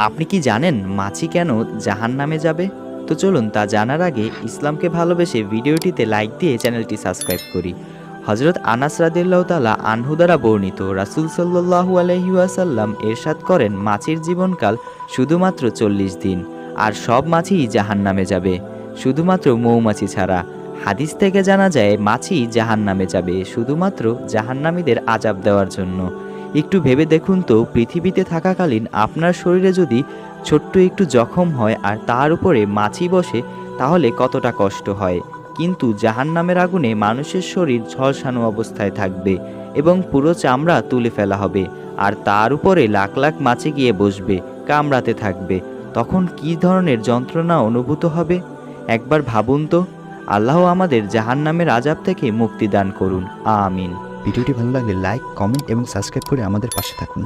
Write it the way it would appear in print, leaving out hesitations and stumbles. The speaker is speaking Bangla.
আপনি কি জানেন মাছি কেন জাহান্নামে যাবে? তো চলুন তা জানার আগে ইসলামকে ভালোবেসে ভিডিওটিতে লাইক দিয়ে চ্যানেলটি সাবস্ক্রাইব করি। হযরত আনাস রাদিয়াল্লাহু তাআলা আনহু দ্বারা বর্ণিত রাসূল সাল্লাল্লাহু আলাইহি ওয়াসাল্লাম ইরশাদ করেন, মাছির জীবনকাল শুধুমাত্র 40 দিন, আর সব মাছিই জাহান্নামে যাবে, শুধুমাত্র মৌমাছি ছাড়া। হাদিস থেকে জানা যায় মাছি জাহান্নামে যাবে শুধুমাত্র জাহান্নামীদের আযাব দেওয়ার জন্য। একটু ভেবে দেখুন তো, পৃথিবীতে থাকাকালীন আপনার শরীরে যদি ছোট্ট একটু জখম হয় আর তার উপরে মাছি বসে, তাহলে কতটা কষ্ট হয়। কিন্তু জাহান্নামের আগুনে মানুষের শরীর ঝলসানো অবস্থায় থাকবে এবং পুরো চামড়া তুলে ফেলা হবে, আর তার উপরে লাখ লাখ মাছি গিয়ে বসবে, কামড়াতে থাকবে। তখন কী ধরনের যন্ত্রণা অনুভূত হবে একবার ভাবুন তো। আল্লাহ আমাদের জাহান্নামের আযাব থেকে মুক্তি দান করুন, আমিন। ভিডিওটি ভালো লাগলে লাইক, কমেন্ট এবং সাবস্ক্রাইব করে আমাদের পাশে থাকুন।